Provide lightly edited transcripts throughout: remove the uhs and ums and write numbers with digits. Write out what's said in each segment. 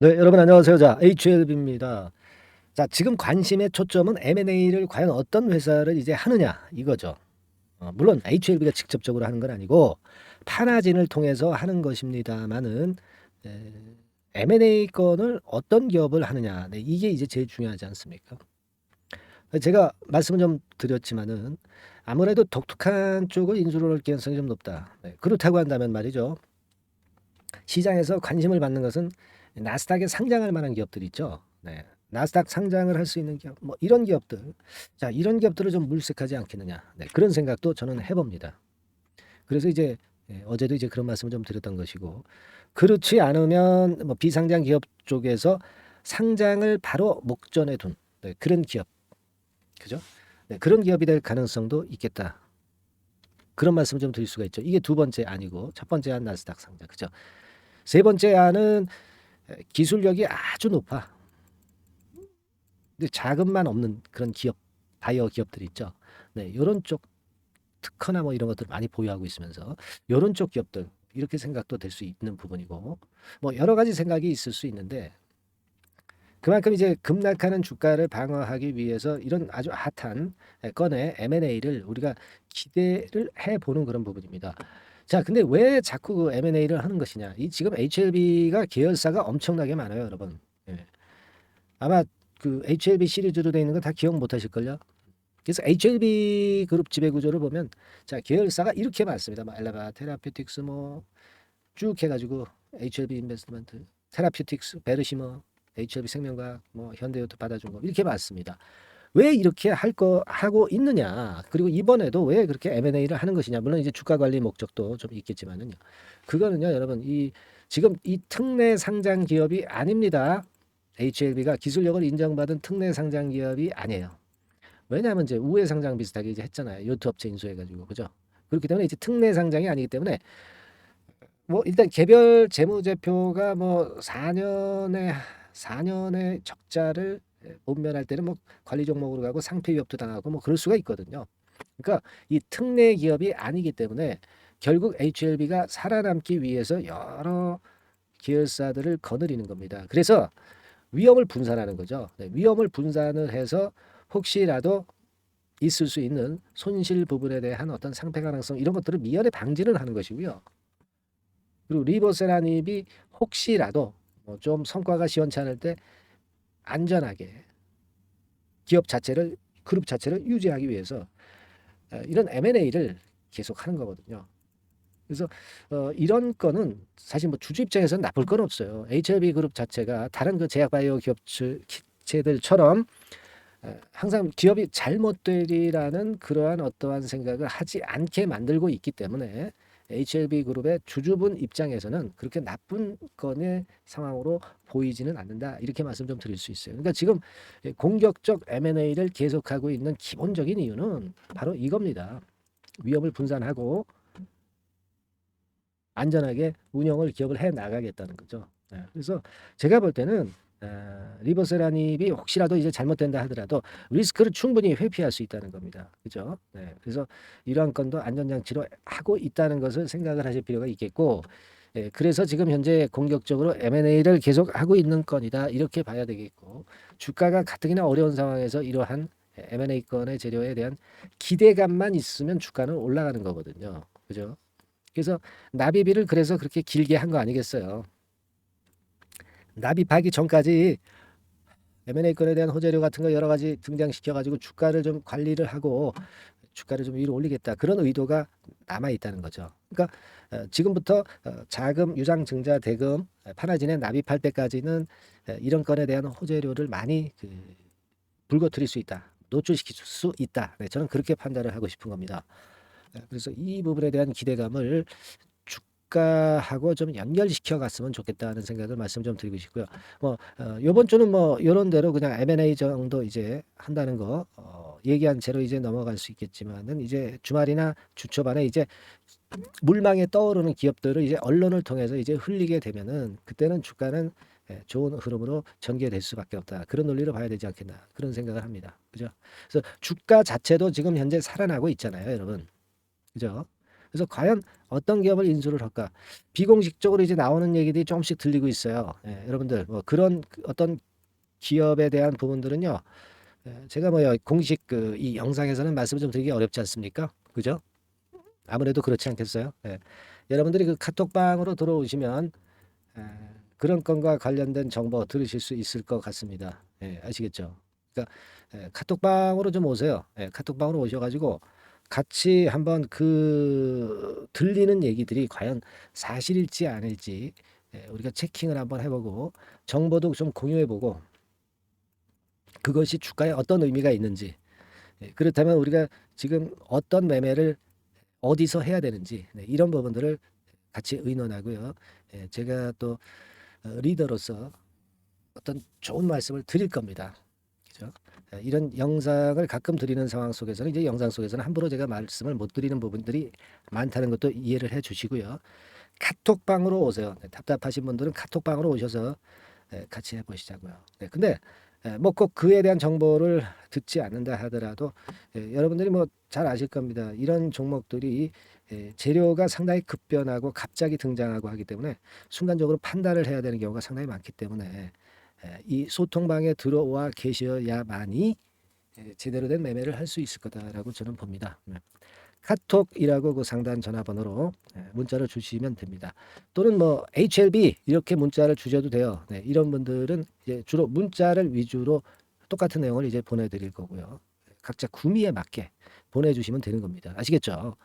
네, 여러분 안녕하세요. 자, HLB입니다. 자, 지금 관심의 초점은 M&A를 과연 어떤 회사를 이제 하느냐 이거죠. 물론 HLB가 직접적으로 하는 건 아니고 파나진을 통해서 하는 것입니다만은 M&A 건을 어떤 기업을 하느냐, 네, 이게 이제 제일 중요하지 않습니까? 제가 말씀을 좀 드렸지만은 아무래도 독특한 쪽을 인수를 할 가능성이 좀 높다. 네, 그렇다고 한다면 말이죠. 시장에서 관심을 받는 것은 나스닥에 상장할 만한 기업들 있죠. 네. 나스닥 상장을 할 수 있는 기업, 뭐 이런 기업들. 자, 이런 기업들을 좀 물색하지 않겠느냐. 네, 그런 생각도 저는 해봅니다. 그래서 이제 어제도 이제 그런 말씀을 좀 드렸던 것이고, 그렇지 않으면 뭐 비상장 기업 쪽에서 상장을 바로 목전에 둔 그런 기업, 그죠? 네, 그런 기업이 될 가능성도 있겠다. 그런 말씀을 좀 드릴 수가 있죠. 이게 두 번째 아니고 첫 번째 한 나스닥 상장, 그죠? 세 번째 안은 기술력이 아주 높아. 근데 자금만 없는 그런 기업, 바이어 기업들 있죠. 네, 요런 쪽 특허나 뭐 이런 것들 많이 보유하고 있으면서 요런 쪽 기업들 이렇게 생각도 될 수 있는 부분이고 뭐 여러 가지 생각이 있을 수 있는데 그만큼 이제 급락하는 주가를 방어하기 위해서 이런 아주 핫한 건의 M&A를 우리가 기대를 해보는 그런 부분입니다. 자, 근데 왜 자꾸 그 M&A를 하는 것이냐? 이 지금 HLB가 계열사가 엄청나게 많아요, 여러분. 예. 아마 그 HLB 시리즈로 되어 있는 거 다 기억 못 하실걸요? 그래서 HLB 그룹 지배 구조를 보면 자, 계열사가 이렇게 많습니다. 뭐 엘라바 테라피틱스 뭐 쭉 해가지고 HLB 인베스트먼트, 테라피틱스, 베르시머, HLB 생명과학, 뭐 현대요트 받아준 거 이렇게 많습니다. 왜 이렇게 할 거 하고 있느냐? 그리고 이번에도 왜 그렇게 M&A를 하는 것이냐? 물론 이제 주가 관리 목적도 좀 있겠지만은요. 그거는요, 여러분 이 지금 이 특례 상장 기업이 아닙니다. HLB가 기술력을 인정받은 특례 상장 기업이 아니에요. 왜냐하면 이제 우회 상장 비슷하게 이제 했잖아요. 요트 업체 인수해가지고 그죠? 그렇기 때문에 이제 특례 상장이 아니기 때문에 뭐 일단 개별 재무제표가 뭐 4년의 적자를 본면할 때는 뭐 관리 종목으로 가고 상폐 위협도 당하고 뭐 그럴 수가 있거든요. 그러니까 이 특례 기업이 아니기 때문에 결국 HLB가 살아남기 위해서 여러 계열사들을 거느리는 겁니다. 그래서 위험을 분산하는 거죠. 네, 위험을 분산을 해서 혹시라도 있을 수 있는 손실 부분에 대한 어떤 상폐 가능성 이런 것들을 미연에 방지를 하는 것이고요. 그리고 리버세라닙이 혹시라도 뭐좀 성과가 시원찮을 때 안전하게 기업 자체를 그룹 자체를 유지하기 위해서 이런 M&A를 계속 하는 거거든요. 그래서 이런 거는 사실 뭐 주주 입장에서는 나쁠 건 없어요. HLB 그룹 자체가 다른 그 제약바이오 기업체들처럼 항상 기업이 잘못되리라는 그러한 어떠한 생각을 하지 않게 만들고 있기 때문에 HLB 그룹의 주주분 입장에서는 그렇게 나쁜 건의 상황으로 보이지는 않는다. 이렇게 말씀 좀 드릴 수 있어요. 그러니까 지금 공격적 M&A를 계속하고 있는 기본적인 이유는 바로 이겁니다. 위험을 분산하고 안전하게 운영을 기업을 해 나가겠다는 거죠. 그래서 제가 볼 때는 리버세라닙이 혹시라도 이제 잘못된다 하더라도 리스크를 충분히 회피할 수 있다는 겁니다. 그죠? 네. 그래서 이러한 건도 안전장치로 하고 있다는 것을 생각을 하실 필요가 있겠고, 그래서 지금 현재 공격적으로 M&A를 계속 하고 있는 건이다. 이렇게 봐야 되겠고, 주가가 가뜩이나 어려운 상황에서 이러한 M&A 건의 재료에 대한 기대감만 있으면 주가는 올라가는 거거든요. 그죠? 그래서 납입일을 그래서 그렇게 길게 한 거 아니겠어요. 납입하기 전까지 M&A 건에 대한 호재료 같은 거 여러 가지 등장시켜 가지고 주가를 좀 관리를 하고 주가를 좀 위로 올리겠다. 그런 의도가 남아 있다는 거죠. 그러니까 지금부터 자금 유상 증자 대금 파나진에 납입할 때까지는 이런 건에 대한 호재료를 많이 불거트릴 수 있다. 노출시킬 수 있다. 네, 저는 그렇게 판단을 하고 싶은 겁니다. 그래서 이 부분에 대한 기대감을 주가하고 좀 연결시켜 갔으면 좋겠다는 생각을 말씀 좀 드리고 싶고요. 뭐 요번 주는 뭐 요런 대로 그냥 M&A 정도 이제 한다는 거 얘기한 채로 이제 넘어갈 수 있겠지만은 이제 주말이나 주 초반에 이제 물망에 떠오르는 기업들을 이제 언론을 통해서 이제 흘리게 되면은 그때는 주가는 좋은 흐름으로 전개될 수밖에 없다. 그런 논리로 봐야 되지 않겠나. 그런 생각을 합니다. 그죠? 그래서 주가 자체도 지금 현재 살아나고 있잖아요, 여러분. 그죠? 그래서 과연 어떤 기업을 인수를 할까? 비공식적으로 이제 나오는 얘기들이 조금씩 들리고 있어요. 여러분들 뭐 그런 어떤 기업에 대한 부분들은요. 제가 뭐 공식 이 영상에서는 말씀을 좀 드리기 어렵지 않습니까? 그죠? 아무래도 그렇지 않겠어요? 여러분들이 그 카톡방으로 들어오시면 에, 그런 건과 관련된 정보 들으실 수 있을 것 같습니다. 아시겠죠? 그러니까 카톡방으로 좀 오세요. 카톡방으로 오셔가지고 같이 한번 그 들리는 얘기들이 과연 사실일지 아닐지 우리가 체킹을 한번 해보고 정보도 좀 공유해보고 그것이 주가에 어떤 의미가 있는지 그렇다면 우리가 지금 어떤 매매를 어디서 해야 되는지 이런 부분들을 같이 의논하고요. 제가 또 리더로서 어떤 좋은 말씀을 드릴 겁니다. 그죠? 이런 영상을 가끔 드리는 상황 속에서는 이제 영상 속에서는 함부로 제가 말씀을 못 드리는 부분들이 많다는 것도 이해를 해 주시고요. 카톡방으로 오세요. 답답하신 분들은 카톡방으로 오셔서 같이 해보시자고요. 근데 뭐 꼭 그에 대한 정보를 듣지 않는다 하더라도 여러분들이 뭐 잘 아실 겁니다. 이런 종목들이 재료가 상당히 급변하고 갑자기 등장하고 하기 때문에 순간적으로 판단을 해야 되는 경우가 상당히 많기 때문에 이 소통방에 들어와 계셔야만이 제대로 된 매매를 할 수 있을 거다라고 저는 봅니다. 카톡이라고 그 상단 전화번호로 문자를 주시면 됩니다. 또는 뭐 HLB 이렇게 문자를 주셔도 돼요. 이런 분들은 이제 주로 문자를 위주로 똑같은 내용을 이제 보내드릴 거고요. 각자 구미에 맞게 보내주시면 되는 겁니다. 아시겠죠?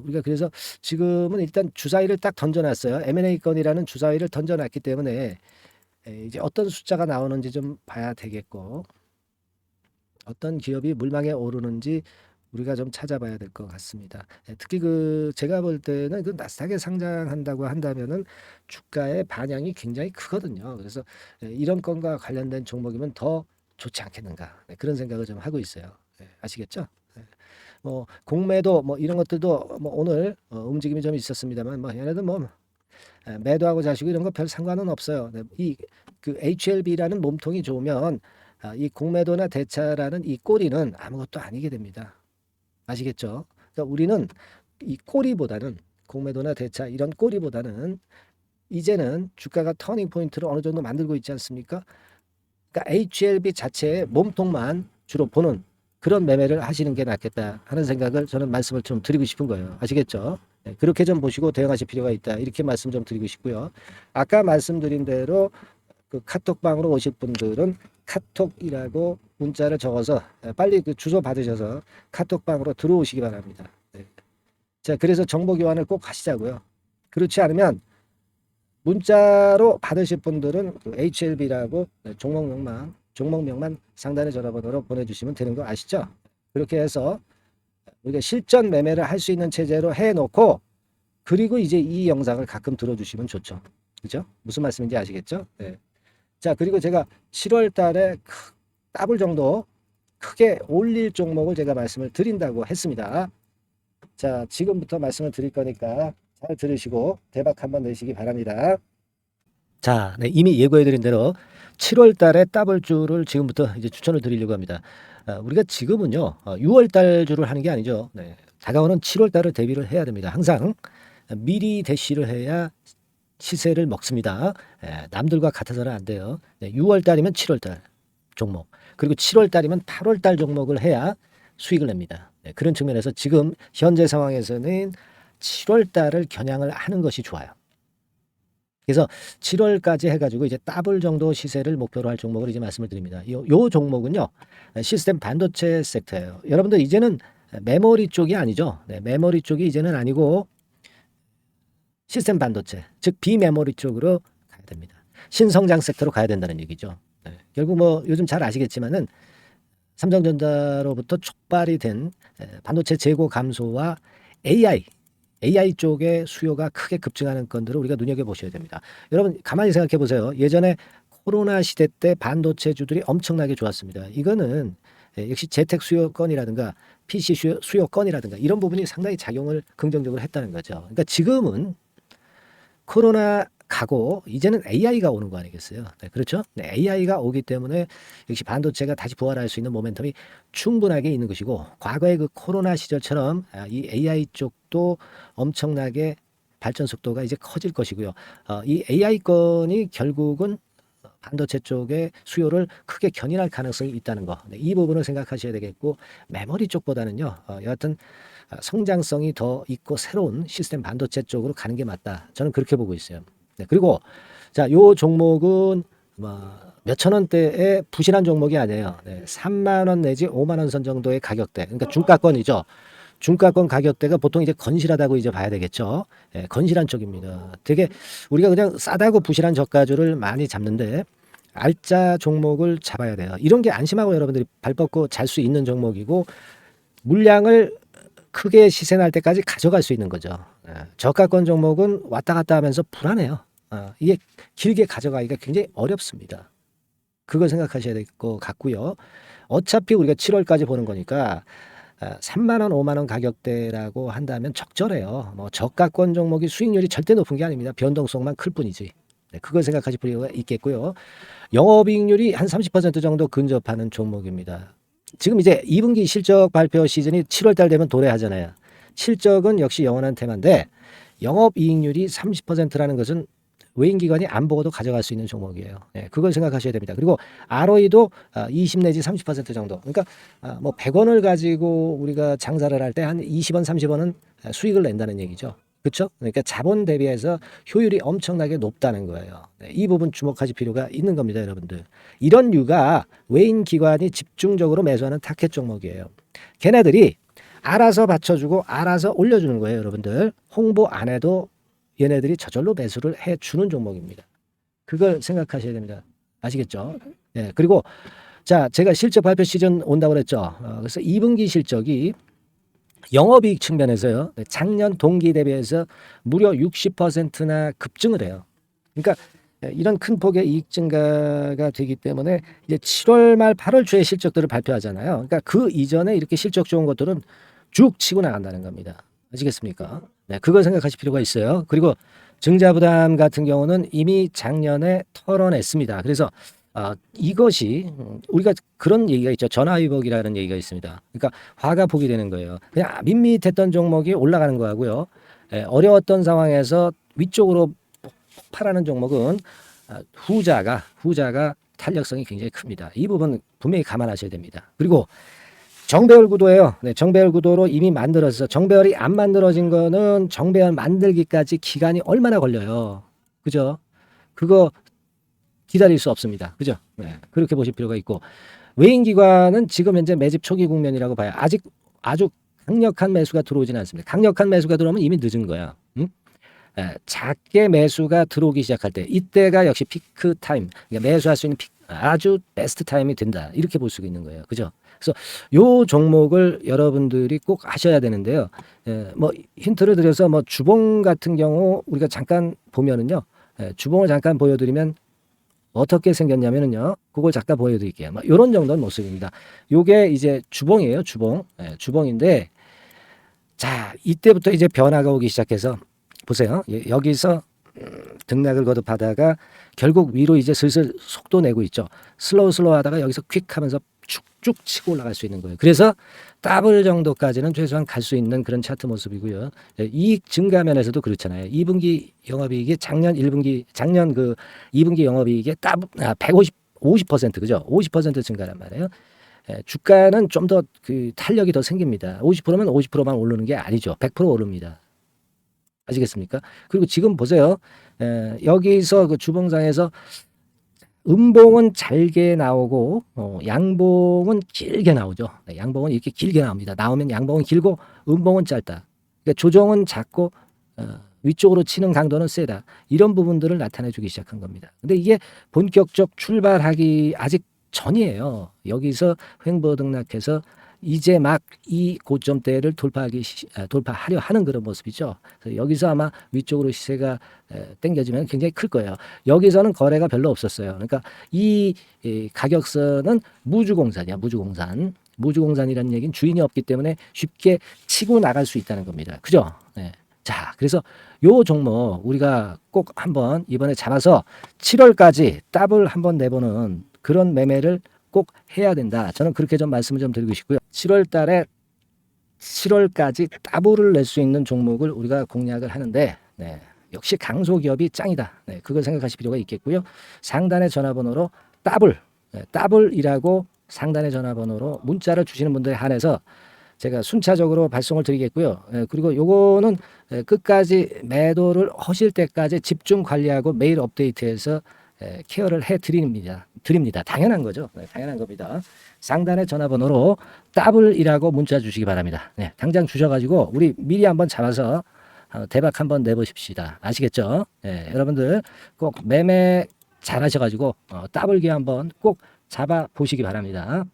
우리가 그래서 지금은 일단 주사위를 딱 던져놨어요. M&A 건이라는 주사위를 던져놨기 때문에 이제 어떤 숫자가 나오는지 좀 봐야 되겠고 어떤 기업이 물망에 오르는지 우리가 좀 찾아봐야 될 것 같습니다. 특히 그 제가 볼 때는 그 나스닥에 상장한다고 한다면은 주가의 반향이 굉장히 크거든요. 그래서 이런 건과 관련된 종목이면 더 좋지 않겠는가 그런 생각을 좀 하고 있어요. 아시겠죠? 뭐 공매도 뭐 이런 것들도 뭐 오늘 움직임이 좀 있었습니다만 뭐 얘네들 뭐 매도하고 자시고 이런 거 별 상관은 없어요. 이 그 HLB라는 몸통이 좋으면 이 공매도나 대차라는 이 꼬리는 아무것도 아니게 됩니다. 아시겠죠? 그러니까 우리는 이 꼬리보다는 공매도나 대차 이런 꼬리보다는 이제는 주가가 터닝 포인트를 어느 정도 만들고 있지 않습니까? 그러니까 HLB 자체의 몸통만 주로 보는 그런 매매를 하시는 게 낫겠다 하는 생각을 저는 말씀을 좀 드리고 싶은 거예요. 아시겠죠? 그렇게 좀 보시고 대응하실 필요가 있다. 이렇게 말씀 좀 드리고 싶고요. 아까 말씀드린 대로 그 카톡방으로 오실 분들은 카톡이라고 문자를 적어서 빨리 그 주소 받으셔서 카톡방으로 들어오시기 바랍니다. 자, 그래서 정보 교환을 꼭 하시자고요. 그렇지 않으면 문자로 받으실 분들은 그 HLB라고 종목명만 상단의 전화번호로 보내주시면 되는 거 아시죠? 그렇게 해서 우리가 실전 매매를 할 수 있는 체제로 해놓고 그리고 이제 이 영상을 가끔 들어주시면 좋죠. 그죠? 무슨 말씀인지 아시겠죠? 네. 자, 그리고 제가 7월 달에 더블 정도 크게 올릴 종목을 제가 말씀을 드린다고 했습니다. 자, 지금부터 말씀을 드릴 거니까 잘 들으시고 대박 한번 내시기 바랍니다. 자, 이미 예고해드린 대로 7월 달에 더블주를 지금부터 이제 추천을 드리려고 합니다. 우리가 지금은요, 6월 달주를 하는 게 아니죠. 다가오는 7월 달을 대비를 해야 됩니다. 항상 미리 대시를 해야 시세를 먹습니다. 남들과 같아서는 안 돼요. 6월 달이면 7월 달 종목, 그리고 7월 달이면 8월 달 종목을 해야 수익을 냅니다. 그런 측면에서 지금 현재 상황에서는 7월 달을 겨냥을 하는 것이 좋아요. 그래서 7월까지 해가지고 이제 더블 정도 시세를 목표로 할 종목을 이제 말씀을 드립니다. 요 종목은요, 시스템 반도체 섹터예요. 여러분들 이제는 메모리 쪽이 아니죠. 메모리 쪽이 이제는 아니고 시스템 반도체, 즉 비메모리 쪽으로 가야 됩니다. 신성장 섹터로 가야 된다는 얘기죠. 결국 뭐 요즘 잘 아시겠지만은 삼성전자로부터 촉발이 된 반도체 재고 감소와 AI 쪽의 수요가 크게 급증하는 건들을 우리가 눈여겨보셔야 됩니다. 여러분 가만히 생각해 보세요. 예전에 코로나 시대 때 반도체주들이 엄청나게 좋았습니다. 이거는 역시 재택 수요건이라든가 PC 수요건이라든가 이런 부분이 상당히 작용을 긍정적으로 했다는 거죠. 그러니까 지금은 코로나 가고 이제는 AI가 오는 거 아니겠어요? 네, 그렇죠? 네, AI가 오기 때문에 역시 반도체가 다시 부활할 수 있는 모멘텀이 충분하게 있는 것이고 과거의 그 코로나 시절처럼 이 AI 쪽도 엄청나게 발전 속도가 이제 커질 것이고요. 이 AI 건이 결국은 반도체 쪽의 수요를 크게 견인할 가능성이 있다는 거. 네, 이 부분을 생각하셔야 되겠고 메모리 쪽보다는요. 여하튼 성장성이 더 있고 새로운 시스템 반도체 쪽으로 가는 게 맞다. 저는 그렇게 보고 있어요. 네, 그리고 자, 요 종목은 몇천 원대의 부실한 종목이 아니에요. 네, 3만 원 내지 5만 원 선 정도의 가격대. 그러니까 중가권이죠. 중가권 가격대가 보통 이제 건실하다고 이제 봐야 되겠죠. 예, 건실한 쪽입니다. 되게 우리가 그냥 싸다고 부실한 저가주를 많이 잡는데 알짜 종목을 잡아야 돼요. 이런 게 안심하고 여러분들이 발 뻗고 잘 수 있는 종목이고 물량을 크게 시세 날 때까지 가져갈 수 있는 거죠. 예, 저가권 종목은 왔다 갔다 하면서 불안해요. 이게 길게 가져가기가 굉장히 어렵습니다. 그걸 생각하셔야 될 것 같고요. 어차피 우리가 7월까지 보는 거니까 3만 원, 5만 원 가격대라고 한다면 적절해요. 뭐 저가권 종목이 수익률이 절대 높은 게 아닙니다. 변동성만 클 뿐이지. 네, 그걸 생각하실 필요가 있겠고요. 영업이익률이 한 30% 정도 근접하는 종목입니다. 지금 이제 2분기 실적 발표 시즌이 7월 달 되면 도래하잖아요. 실적은 역시 영원한 테마인데 영업이익률이 30%라는 것은 외인기관이 안 보고도 가져갈 수 있는 종목이에요. 네, 그걸 생각하셔야 됩니다. 그리고 ROE도 20 내지 30% 정도. 그러니까 뭐 100원을 가지고 우리가 장사를 할 때 한 20원, 30원은 수익을 낸다는 얘기죠. 그렇죠? 그러니까 자본 대비해서 효율이 엄청나게 높다는 거예요. 네, 이 부분 주목하실 필요가 있는 겁니다, 여러분들. 이런 류가 외인 기관이 집중적으로 매수하는 타켓 종목이에요. 걔네들이 알아서 받쳐주고 알아서 올려주는 거예요, 여러분들. 홍보 안 해도 얘네들이 저절로 매수를 해주는 종목입니다. 그걸 생각하셔야 됩니다. 아시겠죠? 예, 그리고 자, 제가 실적 발표 시즌 온다고 그랬죠. 그래서 2분기 실적이 영업이익 측면에서요. 작년 동기 대비해서 무려 60%나 급증을 해요. 그러니까 이런 큰 폭의 이익 증가가 되기 때문에 이제 7월 말 8월 초에 실적들을 발표하잖아요. 그러니까 그 이전에 이렇게 실적 좋은 것들은 쭉 치고 나간다는 겁니다. 아시겠습니까? 네, 그걸 생각하실 필요가 있어요. 그리고 증자부담 같은 경우는 이미 작년에 털어냈습니다. 그래서 이것이 우리가 그런 얘기가 있죠. 전화위복이라는 얘기가 있습니다. 그러니까 화가 복이 되는 거예요. 그냥 밋밋했던 종목이 올라가는 거하고요. 어려웠던 상황에서 위쪽으로 폭발하는 종목은 후자가 탄력성이 굉장히 큽니다. 이 부분 분명히 감안하셔야 됩니다. 그리고 정배열 구도예요. 네, 정배열 구도로 이미 만들어서 정배열이 안 만들어진 거는 정배열 만들기까지 기간이 얼마나 걸려요. 그죠? 그거 기다릴 수 없습니다. 그죠? 네, 그렇게 보실 필요가 있고 외인기관은 지금 현재 매집 초기 국면이라고 봐요. 아직 아주 강력한 매수가 들어오지는 않습니다. 강력한 매수가 들어오면 이미 늦은 거야. 응? 작게 매수가 들어오기 시작할 때 이때가 역시 피크 타임, 그러니까 매수할 수 있는 아주 베스트 타임이 된다. 이렇게 볼 수가 있는 거예요. 그죠? 그래서 요 종목을 여러분들이 꼭 하셔야 되는데요. 뭐 힌트를 드려서 뭐 주봉 같은 경우 우리가 잠깐 보면은요. 주봉을 잠깐 보여드리면 어떻게 생겼냐면은요. 그걸 잠깐 보여드릴게요. 뭐 이런 정도는 모습입니다. 요게 이제 주봉이에요. 주봉. 주봉인데 자 이때부터 이제 변화가 오기 시작해서 보세요. 여기서 등락을 거듭하다가 결국 위로 이제 슬슬 속도 내고 있죠. 슬로우 하다가 여기서 퀵 하면서 쭉쭉 치고 올라갈 수 있는 거예요. 그래서 더블 정도까지는 최소한 갈 수 있는 그런 차트 모습이고요. 이익 증가 면에서도 그렇잖아요. 2분기 영업이익이 작년 그 2분기 영업이익이 50% 그죠? 50% 증가란 말이에요. 주가는 좀 더 그 탄력이 더 생깁니다. 50%면 50%만 오르는 게 아니죠. 100% 오릅니다. 아시겠습니까? 그리고 지금 보세요. 여기서 그 주봉상에서 음봉은 잘게 나오고 양봉은 길게 나오죠. 양봉은 이렇게 길게 나옵니다. 나오면 양봉은 길고 음봉은 짧다. 그러니까 조정은 작고 위쪽으로 치는 강도는 세다. 이런 부분들을 나타내주기 시작한 겁니다. 근데 이게 본격적 출발하기 아직 전이에요. 여기서 횡보 등락해서 이제 막 이 고점대를 돌파하려 하는 그런 모습이죠. 그래서 여기서 아마 위쪽으로 시세가 당겨지면 굉장히 클 거예요. 여기서는 거래가 별로 없었어요. 그러니까 이 가격선은 무주공산이야. 무주공산이라는 얘기는 주인이 없기 때문에 쉽게 치고 나갈 수 있다는 겁니다. 그죠? 네. 자, 그래서 요 종목 우리가 꼭 한번 이번에 잡아서 7월까지 더블 한번 내보는 그런 매매를 꼭 해야 된다. 저는 그렇게 좀 말씀을 좀 드리고 싶고요. 7월 달에 7월까지 더블을 낼 수 있는 종목을 우리가 공략을 하는데, 네, 역시 강소기업이 짱이다. 네, 그걸 생각하실 필요가 있겠고요. 상단의 전화번호로 더블, 네, 더블이라고 상단의 전화번호로 문자를 주시는 분들에 한해서 제가 순차적으로 발송을 드리겠고요. 예, 그리고 요거는 끝까지 매도를 하실 때까지 집중 관리하고 매일 업데이트해서 케어를 해 드립니다. 당연한 거죠. 네, 당연한 겁니다. 상단의 전화번호로 더블이라고 문자 주시기 바랍니다. 네, 당장 주셔가지고 우리 미리 한번 잡아서 대박 한번 내보십시다. 아시겠죠? 네, 여러분들 꼭 매매 잘 하셔가지고 더블기 한번 꼭 잡아 보시기 바랍니다.